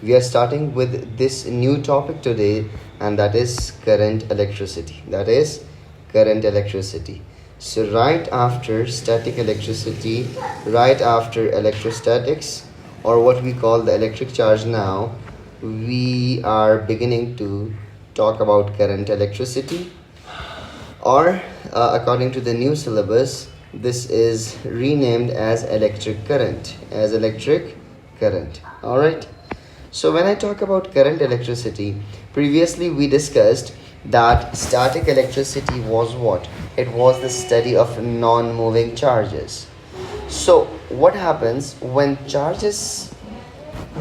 We are starting with this new topic today, and that is current electricity. So, right after static electricity, right after electrostatics, or what we call the electric charge now, we are beginning to talk about current electricity, or according to the new syllabus, this is renamed as electric current. All right. So when I talk about current electricity, previously we discussed that static electricity was what? It was the study of non-moving charges. So what happens when charges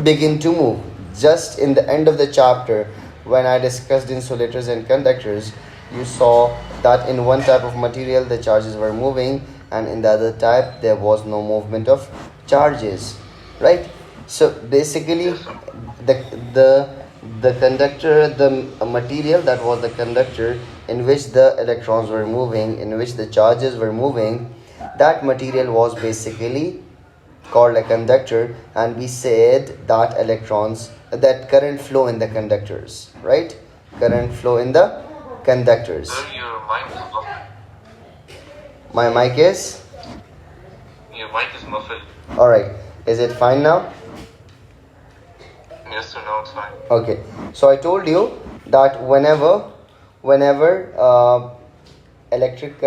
begin to move? Just in the end of the chapter, when I discussed insulators and conductors, you saw that in one type of material the charges were moving, and in the other type there was no movement of charges, right? So basically the conductor, the material that was the conductor in which the electrons were moving, in which the charges were moving, that material was basically called a conductor, and we said that current flow in the conductors, right? Current flow in the conductors. Sir, your mic is muffled. My mic is? Your mic is muffled. Alright. Is it fine now? Yes, sir, now it's fine. Okay. So I told you that whenever electric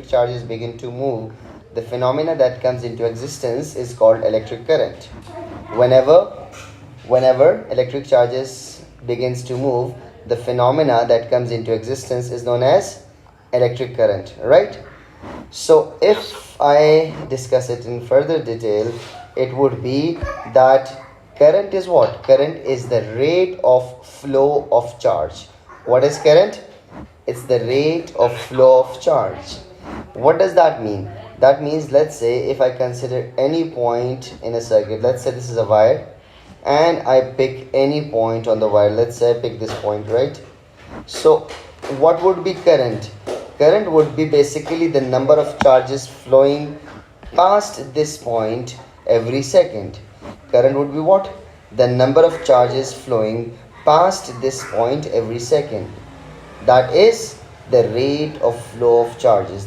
charges begin to move, the phenomena that comes into existence is called electric current. Whenever electric charges begins to move, the phenomena that comes into existence is known as electric current, right? So if I discuss it in further detail, it would be that current is what? Current is the rate of flow of charge. What is current? It's the rate of flow of charge. What does that mean? That means, let's say if I consider any point in a circuit, let's say this is a wire, and I pick any point on the wire. Let's say I pick this point, right? So what would be current? Current would be basically the number of charges flowing past this point every second. Current would be what? The number of charges flowing past this point every second. That is the rate of flow of charges.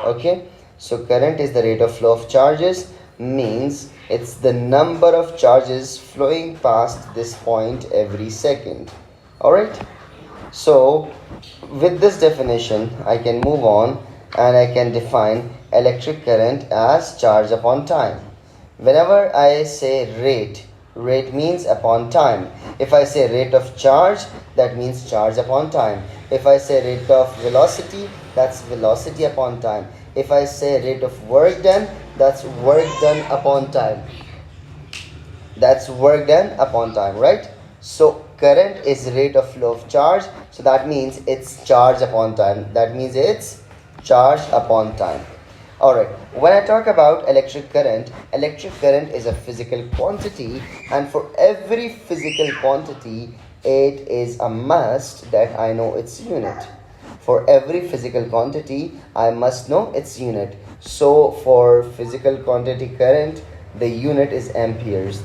Okay? So current is the rate of flow of charges, means it's the number of charges flowing past this point every second. Alright? So with this definition, I can move on and I can define electric current as charge upon time. Whenever I say rate means upon time. If I say rate of charge, that means charge upon time. If I say rate of velocity, that's velocity upon time. If I say rate of work done, that's work done upon time. Right? So current is rate of flow of charge. So that means it's charge upon time. Alright, when I talk about electric current is a physical quantity, and for every physical quantity, it is a must that I know its unit. For every physical quantity, I must know its unit. So for physical quantity current, the unit is amperes.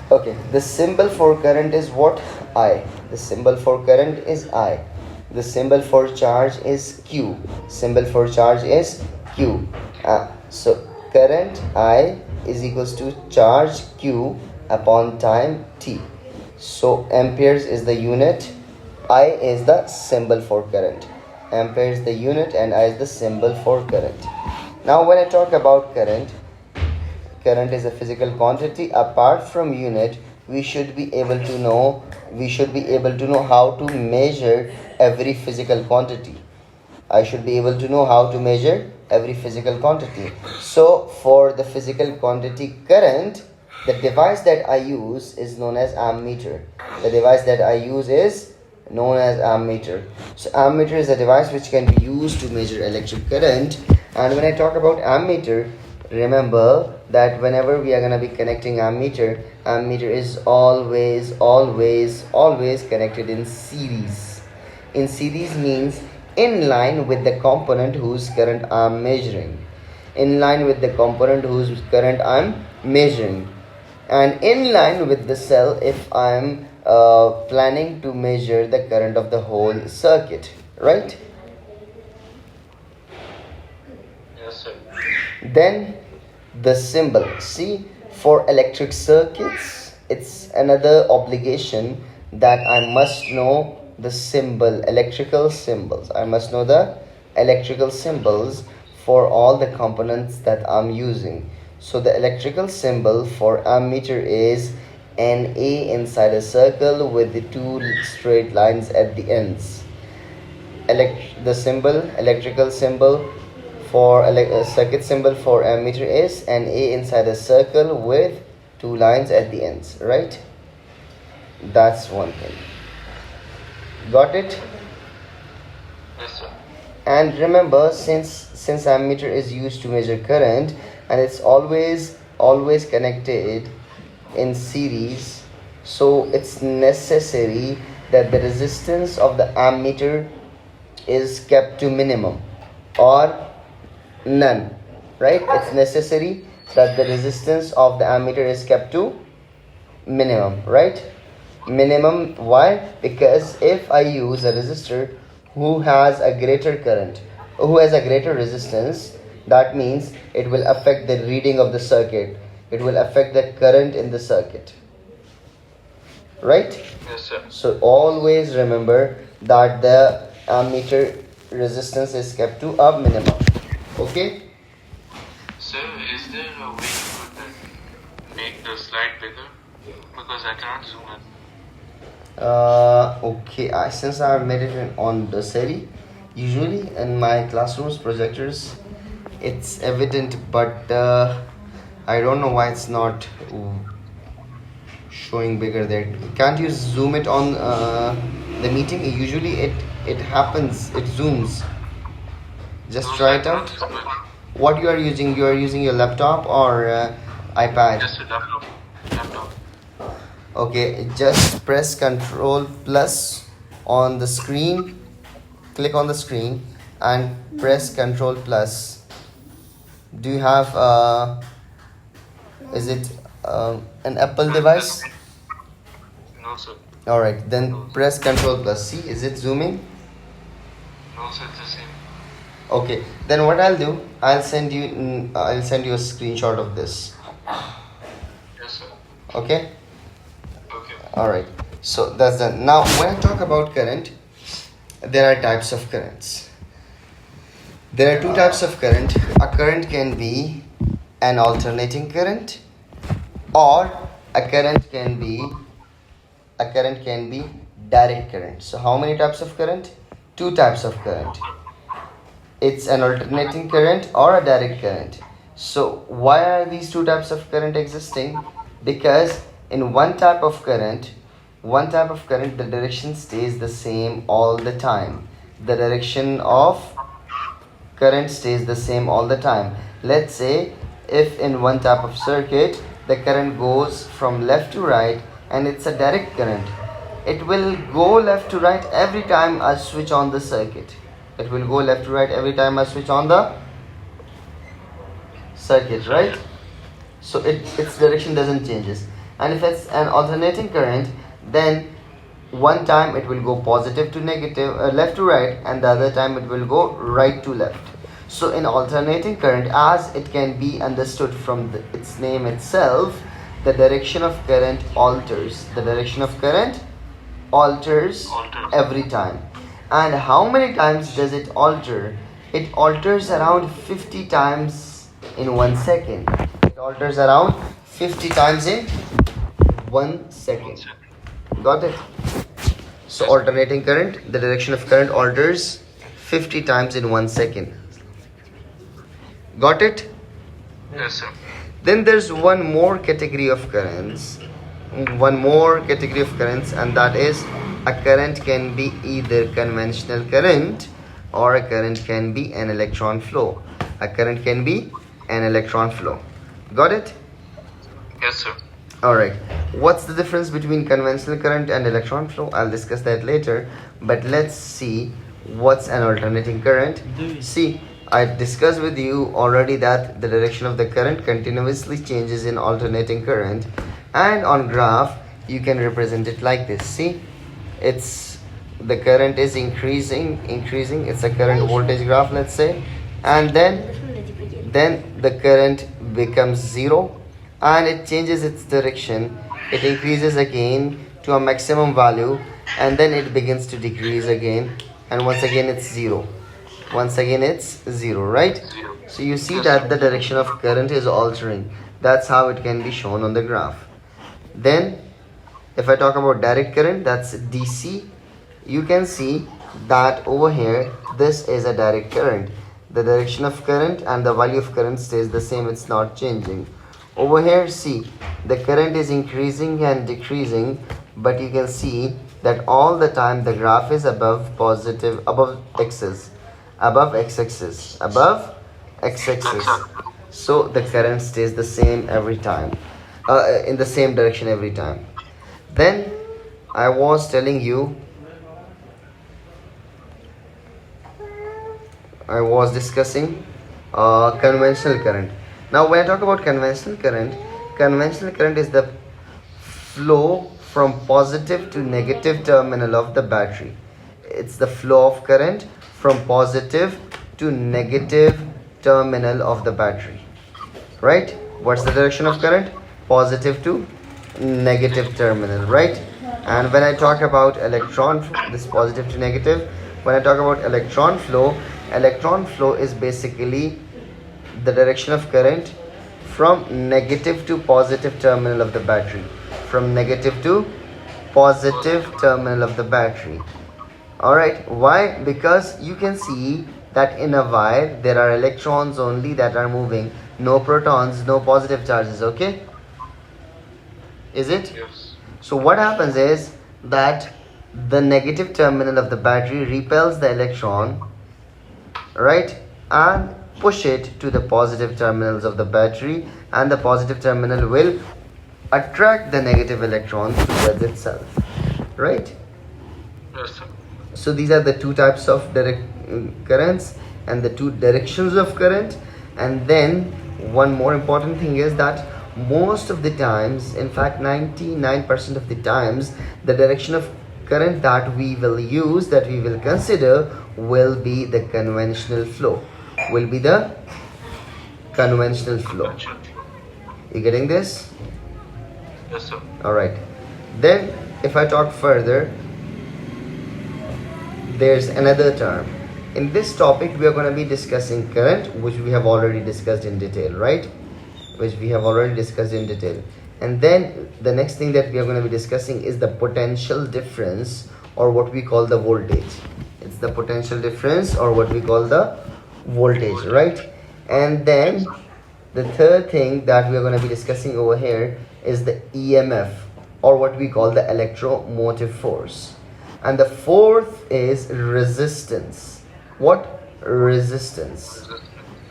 Okay, the symbol for current is what? I. The symbol for current is I. The symbol for charge is Q. So current I is equals to charge Q upon time T. So amperes is the unit, I is the symbol for current. Ampere is the unit and I is the symbol for current. Now when I talk about current is a physical quantity. Apart from unit, we should be able to know how to measure every physical quantity. I should be able to know how to measure every physical quantity. So for the physical quantity current, the device that I use is known as ammeter. So ammeter is a device which can be used to measure electric current. And when I talk about ammeter, remember that whenever we are going to be connecting ammeter is always connected in series. In series means in line with the component whose current I am measuring. in line with the component whose current I'm measuring, and in line with the cell if I'm planning to measure the current of the whole circuit, right? Yes, sir. Then the symbol. See, for electric circuits, it's another obligation that I must know the symbol, electrical symbols. I must know the electrical symbols for all the components that I'm using. So the electrical symbol for ammeter is Na inside a circle with the two straight lines at the ends. The symbol, electrical symbol for circuit symbol for ammeter is Na inside a circle with two lines at the ends, right? That's one thing. Got it? Yes, sir. And remember, since ammeter is used to measure current and it's always connected in series, so it's necessary that the resistance of the ammeter is kept to minimum or none, right? It's necessary that the resistance of the ammeter is kept to minimum, right? Minimum. Why? Because if I use a resistor who has a greater current, who has a greater resistance, that means it will affect the reading of the circuit, it will affect the current in the circuit, right? Yes, sir. So always remember that the ammeter resistance is kept to a minimum. Okay? Sir, is there a way you could make the slide bigger? Because I cannot zoom in. Okay, since I have made it on the series, usually in my classrooms projectors it's evident, but I don't know why it's not showing bigger there. Can't you zoom it on the meeting? Usually it happens, it zooms. Just try it out. What you are using? You are using your laptop or iPad? Just a laptop. Laptop. Okay, just press Control plus on the screen. Click on the screen and press Control plus. Do you have is it an Apple device? No, sir. All right, then press Control plus. See, is it zooming? No, sir, it's the same. Okay, then what I'll do, I'll send you a screenshot of this. Yes, sir. Okay. Okay. All right, so that's done. Now when I talk about current, there are types of currents. There are two types of current. A current can be an alternating current, or a current can be direct current. So how many types of current? Two types of current. It's an alternating current or a direct current. So why are these two types of current existing? Because in one type of current, the direction stays the same all the time. The direction of current stays the same all the time. Let's say if in one type of circuit the current goes from left to right and it's a direct current, it will go left to right every time I switch on the circuit. It will go left to right every time I switch on the circuit, right? So its direction doesn't changes. And if it's an alternating current, then one time it will go positive to negative, left to right, and the other time it will go right to left. So in alternating current, as it can be understood from its name itself, the direction of current alters. The direction of current alters every time. And how many times does it alter? It alters around 50 times in 1 second. It alters around 50 times in 1 second. Got it? So alternating current, the direction of current alters 50 times in 1 second. Got it? Yes, sir. Then there's one more category of currents, and that is a current can be either conventional current or a current can be an electron flow. A current can be an electron flow. Got it? Yes, sir. Alright. What's the difference between conventional current and electron flow? I'll discuss that later. But let's see what's an alternating current. See, I discussed with you already that the direction of the current continuously changes in alternating current, and on graph you can represent it like this. See, it's the current is increasing. It's a current voltage graph, let's say, and then the current becomes zero and it changes its direction. It increases again to a maximum value and then it begins to decrease again, and once again it's zero. Once again it's zero, right? So you see that the direction of current is altering. That's how it can be shown on the graph. Then if I talk about direct current, that's DC. You can see that over here this is a direct current. The direction of current and the value of current stays the same, it's not changing. Over here, see, the current is increasing and decreasing, but you can see that all the time the graph is above x-axis. So the current stays the same every time, in the same direction every time. Then I was telling you, I was discussing conventional current. Now when I talk about conventional current is the flow from positive to negative terminal of the battery. It's the flow of current from positive to negative terminal of the battery, right? What's the direction of current? Positive to negative terminal, right? And when I talk about electron, this positive to negative, when I talk about electron flow is basically the direction of current from negative to positive terminal of the battery. From negative to positive terminal of the battery. Alright, why? Because you can see that in a wire there are electrons only that are moving, no protons, no positive charges, okay? Is it? Yes. So what happens is that the negative terminal of the battery repels the electron, right, and push it to the positive terminals of the battery, and the positive terminal will attract the negative electron towards itself, right? Yes, sir. So these are the two types of direct currents and the two directions of current. And then one more important thing is that most of the times, in fact 99% of the times, the direction of current that we will use, that we will consider, will be the conventional flow. Will be the conventional flow. You getting this? Yes, sir. Alright. Then if I talk further, there's another term. In this topic we are going to be discussing current, which we have already discussed in detail, right? And then the next thing that we are going to be discussing is the potential difference, or what we call the voltage. It's the potential difference or what we call the voltage, right? And then the third thing that we are going to be discussing over here is the EMF, or what we call the electromotive force. And the fourth is resistance. What? Resistance.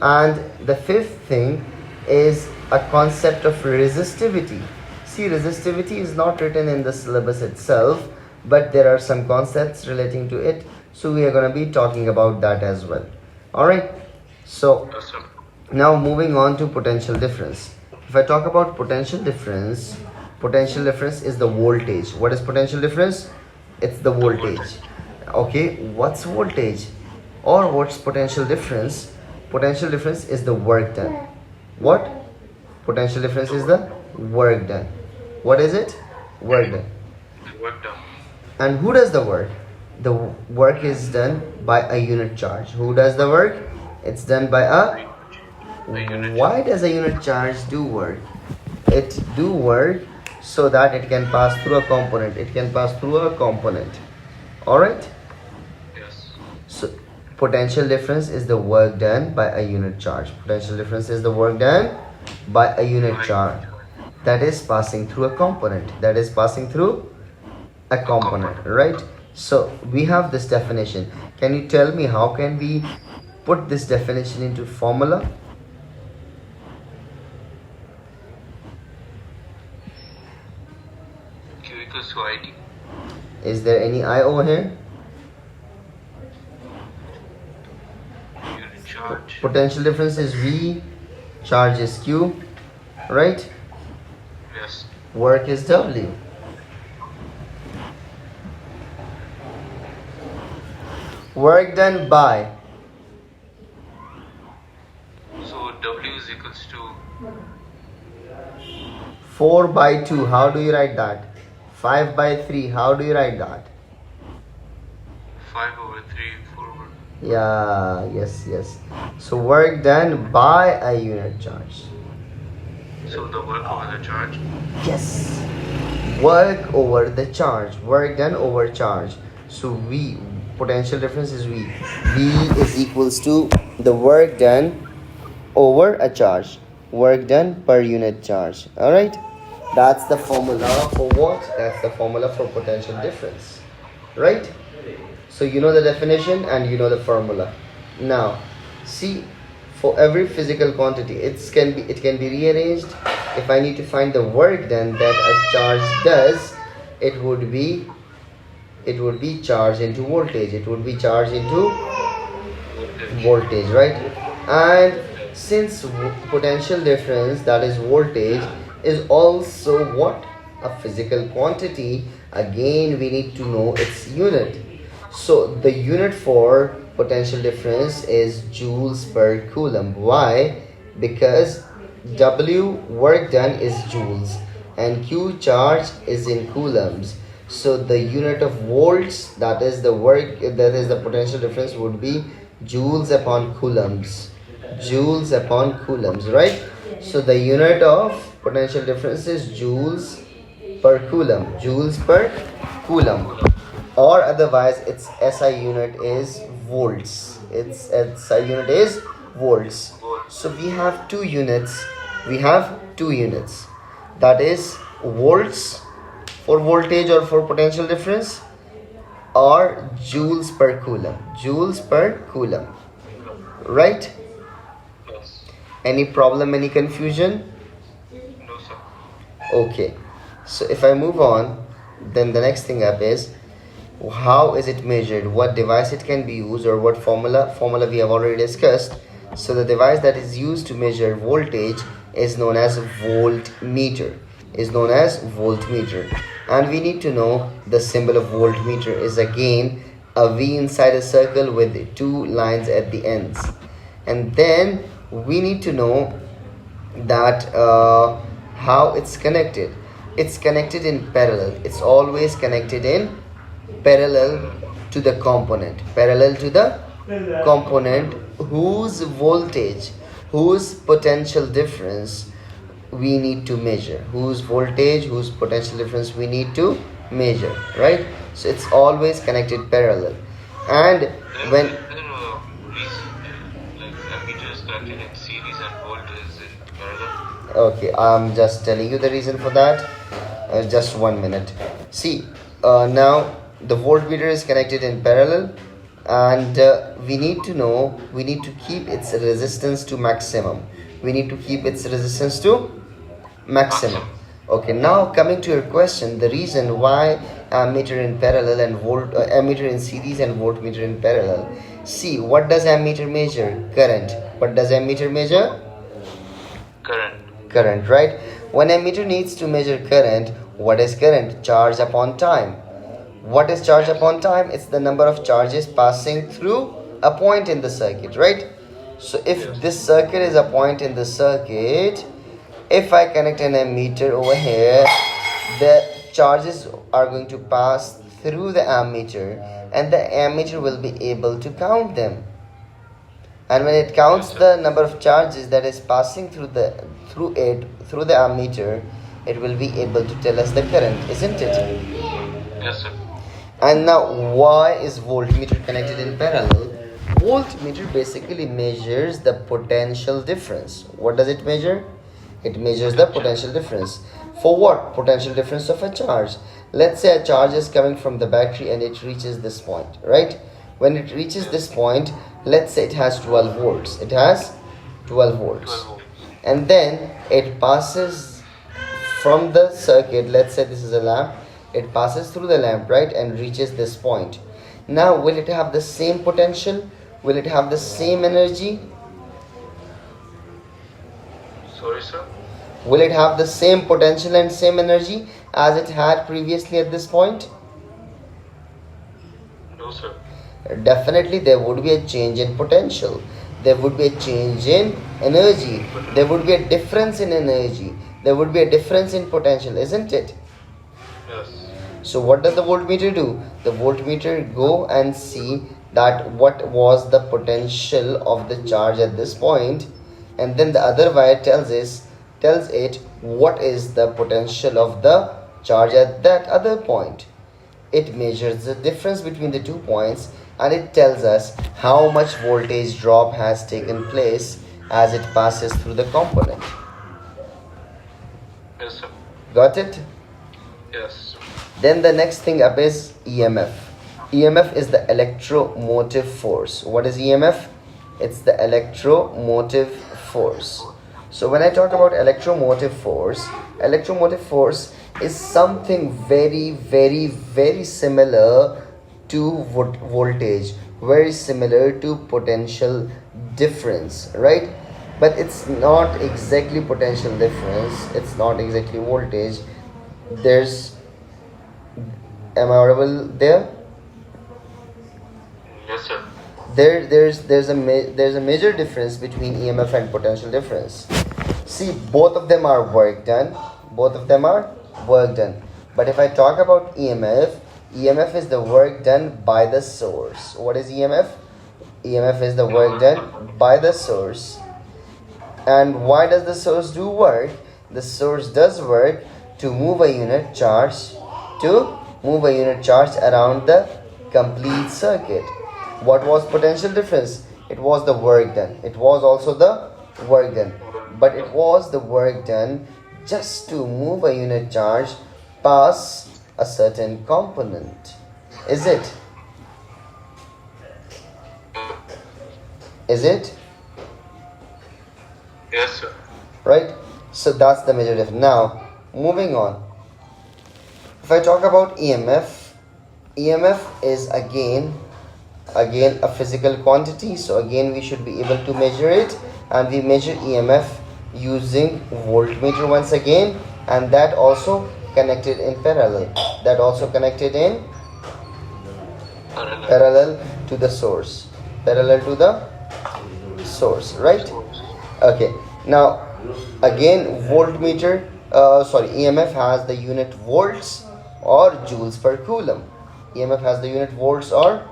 And the fifth thing is a concept of resistivity. See, resistivity is not written in the syllabus itself, but there are some concepts relating to it, so we are going to be talking about that as well. Alright, so Yes, sir. now moving on to potential difference. If I talk about potential difference is the voltage. What is potential difference? It's the voltage. Okay, what's voltage or what's potential difference? Potential difference is the work done. What? Potential difference is the work done. What is it? Work done. Work done. And who does the work? The work is done by a unit charge. Who does the work? It's done by a unit why does a unit charge do work? It do work so that it can pass through a component. Alright? Yes. So potential difference is the work done by a unit charge. Potential difference is the work done by a unit charge that is passing through a component. Right? So we have this definition. Can you tell me how can we put this definition into formula? Q equals to IT. Is there any I over here? Unit charge. charge. Potential difference is V, charge is Q, right? Yes. Work is W. Work done by. So W is equals to 4 by 2, how do you write that? 5 by 3, how do you write that? 5/3 forward. Yeah, yes. So work done by a unit charge. So the work over the charge. Yes. Work over the charge. Work done over charge. So V, potential difference is V. V is equals to the work done over a charge. Work done per unit charge. Alright? That's the formula for what? That's the formula for potential difference. Right? So you know the definition and you know the formula. Now, see, for every physical quantity, it can be rearranged. If I need to find the work done that a charge does, it would be charged into voltage. It would be charged into voltage, right? And since potential difference, that is voltage, is also what? A physical quantity, again we need to know its unit. So the unit for potential difference is joules per coulomb. Why? Because W work done is joules and Q charge is in coulombs. So the unit of volts, that is the work, that is the potential difference, would be joules upon coulombs. Joules upon coulombs, right? So the unit of potential difference is joules per coulomb. Joules per coulomb. Or otherwise its SI unit is volts. Its SI unit is volts. So we have two units. That is volts for voltage or for potential difference, or joules per coulomb. Joules per coulomb. Right? Yes. Any problem, any confusion? No, sir. Okay. So if I move on, then the next thing up is how is it measured, what device it can be used, or what formula we have already discussed. So the device that is used to measure voltage is known as voltmeter, and we need to know the symbol of voltmeter is again a V inside a circle with two lines at the ends. And then we need to know that how it's connected. It's connected in parallel. It's always connected in parallel to the component, whose voltage, whose potential difference we need to measure, whose voltage, whose potential difference we need to measure, right? So it's always connected parallel. And when Like ammeter is connected in series and volt is in parallel. okay, I'm just telling you the reason for that. Just 1 minute. See, now the voltmeter is connected in parallel, and we need to keep its resistance to maximum. Okay, now coming to your question, the reason why ammeter in parallel and ammeter in series and voltmeter in parallel. See, what does ammeter measure? Current. What does ammeter measure? Current, right? When ammeter needs to measure current, what is current? Charge upon time. What is charge upon time? It's the number of charges passing through a point in the circuit, right? So if this circuit is a point in the circuit, if I connect an ammeter over here, the charges are going to pass through the ammeter, and the ammeter will be able to count them. And when it counts the number of charges that is passing through the ammeter, it will be able to tell us the current, isn't it? Yes, sir. And now, why is voltmeter connected in parallel? Voltmeter basically measures the potential difference. What does it measure? It measures the potential difference. For what? Potential difference of a charge. Let's say a charge is coming from the battery and it reaches this point, right? When it reaches this point, let's say it has 12 volts. It has 12 volts. And then it passes from the circuit. Let's say this is a lamp. It passes through the lamp, right, and reaches this point. Now, will it have the same potential? Will it have the same energy? Sorry, sir. Will it have the same potential and same energy as it had previously at this point? No, sir. Definitely there would be a change in potential. There would be a change in energy. There would be a difference in energy. There would be a difference in potential, isn't it? Yes. So what does the voltmeter do? The voltmeter go and see that what was the potential of the charge at this point, and then the other wire tells it what is the potential of the charge at that other point. It measures the difference between the 2 points, and it tells us how much voltage drop has taken place as it passes through the component. Yes, sir. Got it? Yes. Then the next thing up is EMF. EMF is the electromotive force. What is EMF? It's the electromotive force. So when I talk about electromotive force is something very, very, very similar to voltage, very similar to potential difference, right? But it's not exactly potential difference, it's not exactly voltage. Am I audible there? Yes, sir. There's a major difference between EMF and potential difference. See, both of them are work done. But if I talk about EMF is the work done by the source. What is EMF? EMF is the work done by the source. And why does the source do work? The source does work to move a unit charge around the complete circuit. What was potential difference? It was the work done. It was also the work done. But it was the work done just to move a unit charge past a certain component. Is it? Is it? Yes, sir. Right? So that's the major difference. Now, moving on. If I talk about EMF is again a physical quantity. So again we should be able to measure it, and we measure EMF using voltmeter once again, and that also connected in parallel. Parallel to the source. Right? Okay. Now again voltmeter EMF has the unit volts or joules per coulomb. EMF has the unit volts or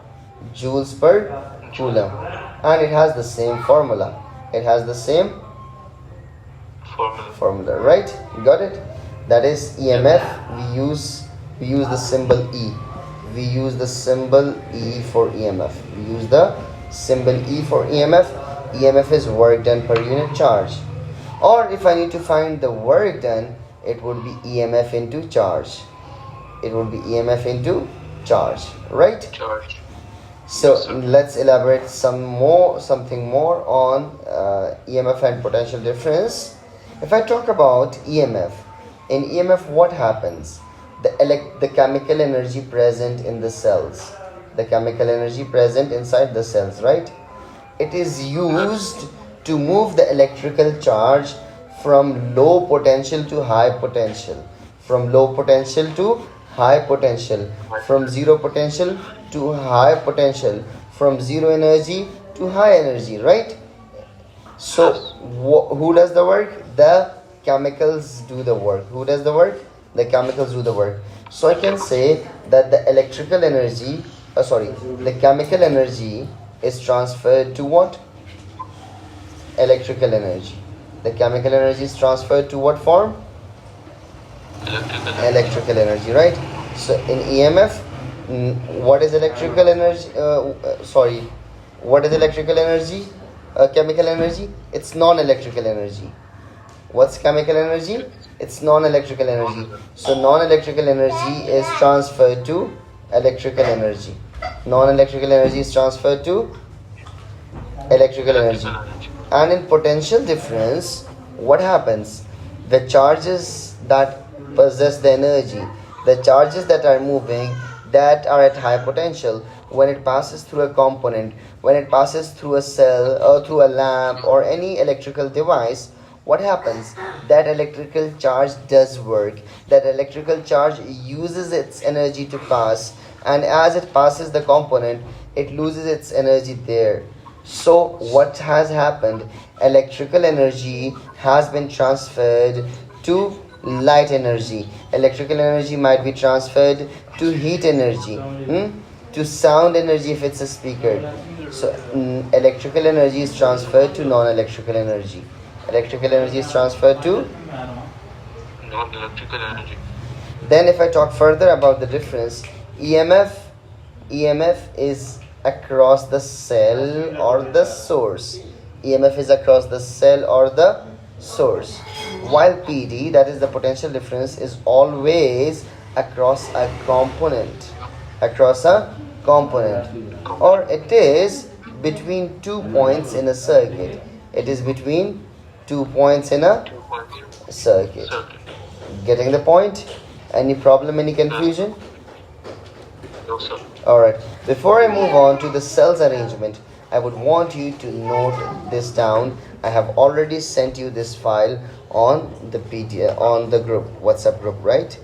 joules per coulomb, and it has the same formula. Formula, right? You got it? That is EMF. We use the symbol E. We use the symbol E for EMF. EMF is work done per unit charge. Or if I need to find the work done, it would be EMF into charge. Right? Charge. So Yes, sir. let's elaborate something more on EMF and potential difference. If I talk about EMF, in EMF what happens? The chemical energy present in the cells, inside the cells, right? It is used to move the electrical charge from low potential to high potential, from zero potential to high potential, from zero energy to high energy, right? So who does the work? The chemicals do the work. The chemicals do the work. So I can say that the chemical energy is transferred to what? Electrical energy. The chemical energy is transferred to what form? Electrical energy, right? So in EMF, what is electrical energy? What is electrical energy? Chemical energy? It's non-electrical energy. What's chemical energy? It's non-electrical energy. So non-electrical energy is transferred to electrical energy. Non-electrical energy is transferred to electrical energy. And in potential difference, what happens? The charges that possess the energy, the charges that are moving, that are at high potential, when it passes through a component, when it passes through a cell or through a lamp or any electrical device, what happens? That electrical charge does work. That electrical charge uses its energy to pass, and as it passes the component, it loses its energy there. So what has happened? Electrical energy has been transferred to light energy. Electrical energy might be transferred to heat energy, to sound energy if it's a speaker. So electrical energy is transferred to non-electrical energy. Electrical energy is transferred to. Non-electrical energy. Then if I talk further about the difference, EMF is across the cell or the source. EMF is across the cell or the source. While PD, that is the potential difference, is always across a component. Across a component. Or it is between 2 points in a circuit. It is between 2 points in a 2 points. circuit. Circuit. Getting the point? Any problem, any confusion? No, sir. Alright, before I move on to the cells arrangement, I would want you to note this down. I have already sent you this file on the PDF, on the group, WhatsApp group, right?